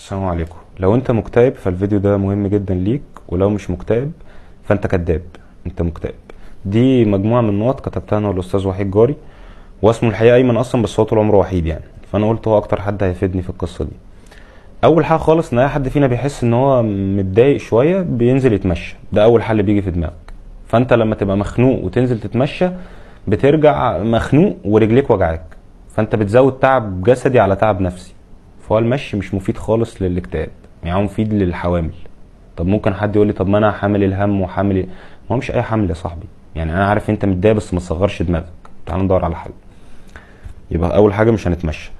السلام عليكم. لو انت مكتئب فالفيديو ده مهم جدا ليك، ولو مش مكتئب فانت كذاب، انت مكتئب. دي مجموعه من النقط كتبتها انا والاستاذ وحيد جاري، واسمه الحقيقه ايمن اصلا، بس هو طول عمره وحيد يعني، فانا قلت هو اكتر حد هيفيدني في القصه دي. اول حاجه خالص ان اي حد فينا بيحس ان هو متضايق شويه بينزل يتمشى، ده اول حل بيجي في دماغك. فانت لما تبقى مخنوق وتنزل تتمشى بترجع مخنوق ورجليك وجعاك، فانت بتزود تعب جسدي على تعب نفسي. فهو المشي مش مفيد خالص للاكتئاب، يعني هو مفيد للحوامل. طب ممكن حد يقول لي طب ما انا حامل الهم وحامل ما هو مش اي حمل يا صاحبي، يعني انا عارف انت متضايق بس ما تصغرش دماغك، تعال ندور على حل. يبقى اول حاجه مش هنتمشى.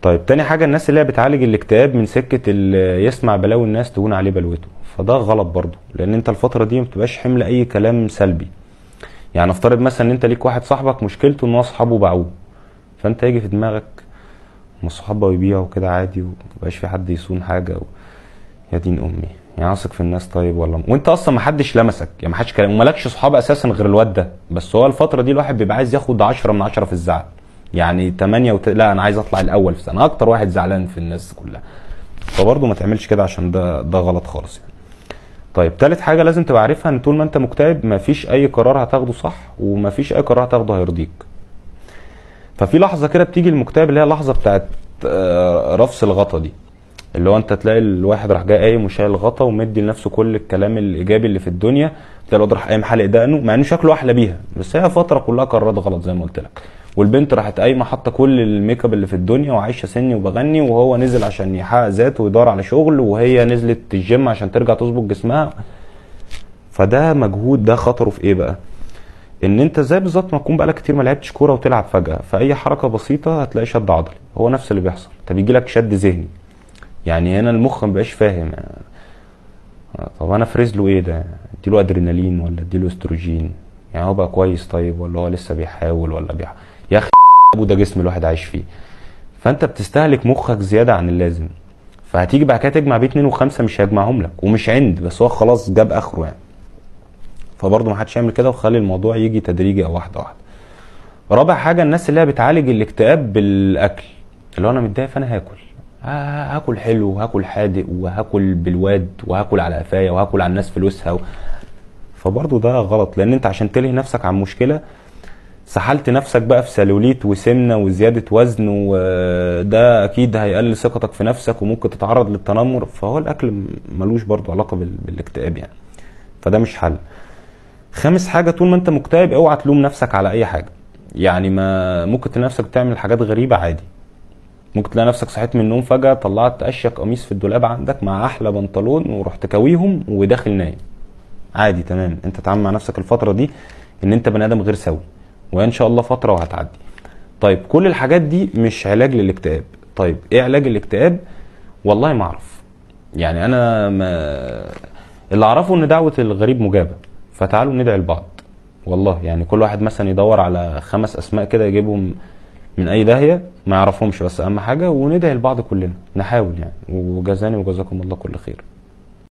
طيب تاني حاجه، الناس اللي هي بتعالج الاكتئاب من سكه اللي يسمع بلاوي الناس تهون عليه بلوته، فده غلط برضه، لان انت الفتره دي ما بتبقاش حمل اي كلام سلبي. يعني افترض مثلا ان انت ليك واحد صاحبك مشكلته ان هو اصحابه باعوه، فانت يجي في دماغك ما الصحاب بقوا يبيعوا كده عادي ومبقاش في حد يصون حاجه يا دين امي، يعني اثق في الناس طيب ولا وانت اصلا ما حدش لمسك، يعني ما حدش كلام ومالكش صحاب اساسا غير الواد ده، بس هو الفتره دي الواحد بيبقى عايز ياخد 10 من 10 في الزعل، يعني 8 لا انا عايز اطلع الاول في سنه، اكتر واحد زعلان في الناس كلها. فبرضه ما تعملش كده عشان ده غلط خالص يعني. طيب تالت حاجه لازم تبقى عارفها، ان طول ما انت مكتئب مفيش اي قرار هتاخده صح، ومفيش اي قرار هتاخده هيرضيك. ففي لحظه كده بتيجي المكتئب اللي هي اللحظه بتاعت رفس الغطا دي، اللي هو انت تلاقي الواحد راح جاي قايم وشايل الغطا ومدي لنفسه كل الكلام الايجابي اللي في الدنيا، تلاقي الواد راح قايم حالق دقنه مع انه شكله احلى بيها، بس هي فتره كلها قرارات غلط زي ما قلت لك. والبنت راحت قايمه حاطه كل الميك اب اللي في الدنيا وعايشه سني وبغني، وهو نزل عشان يحقق ذاته ويدور على شغل، وهي نزلت الجيم عشان ترجع تظبط جسمها. فده مجهود، ده خطره في ايه بقى؟ ان انت زي بالظبط ما تكون بقالك كتير ما لعبتش كوره وتلعب فجاه، فاي حركه بسيطه هتلاقي شد عضلي، هو نفس اللي بيحصل، انت بيجي لك شد ذهني. يعني هنا المخ مبقاش فاهم يعني، طب انا افرز له ايه ده؟ اديله ادرينالين ولا اديله استروجين؟ يعني هو بقى كويس طيب ولا هو لسه بيحاول ولا يا اخي ابو ده جسم الواحد عايش فيه. فانت بتستهلك مخك زياده عن اللازم، فهتيجي بعد كده تجمع بيه 2 و5 مش هيجمعهم لك، ومش عند بس هو خلاص جاب اخره يعني. فبرضه ما حدش يعمل كده، وخلي الموضوع يجي تدريجي او واحده واحده. رابع حاجه، الناس اللي هي بتعالج الاكتئاب بالاكل، اللي هو انا متضايق فانا هاكل، هاكل حلو وهاكل حادق وهاكل بالواد وهاكل على قفايا وهاكل على الناس فلوسها فبرضه ده غلط، لان انت عشان تلهي نفسك عن مشكله سحلت نفسك بقى في سلوليت وسمنه وزياده وزن، وده اكيد هيقلل ثقتك في نفسك وممكن تتعرض للتنمر. فهو الاكل ملوش برضه علاقه بالاكتئاب يعني، فده مش حل. خامس حاجه، طول ما انت مكتئب اوعى تلوم نفسك على اي حاجه. يعني ما ممكن تلاقي نفسك بتعمل حاجات غريبه عادي، ممكن تلاقي نفسك صحيت من النوم فجأة طلعت اشيك قميص في الدولاب عندك مع احلى بنطلون ورحت كاويهم وداخل نايم عادي تمام. انت تعامل مع نفسك الفترة دي ان انت بني ادم غير سوي، وان شاء الله فترة وهتعدي. طيب كل الحاجات دي مش علاج للاكتئاب. طيب ايه علاج الاكتئاب؟ والله ما اعرف، يعني انا اللي اعرفه ان دعوة الغريب مجابة، فتعالوا ندعي لبعض. والله يعني كل واحد مثلا يدور على 5 اسماء كده يجيبهم من اي داهيه ما يعرفهمش، بس اهم حاجه وندعي لبعض كلنا نحاول يعني. وجزاني وجزاكم الله كل خير.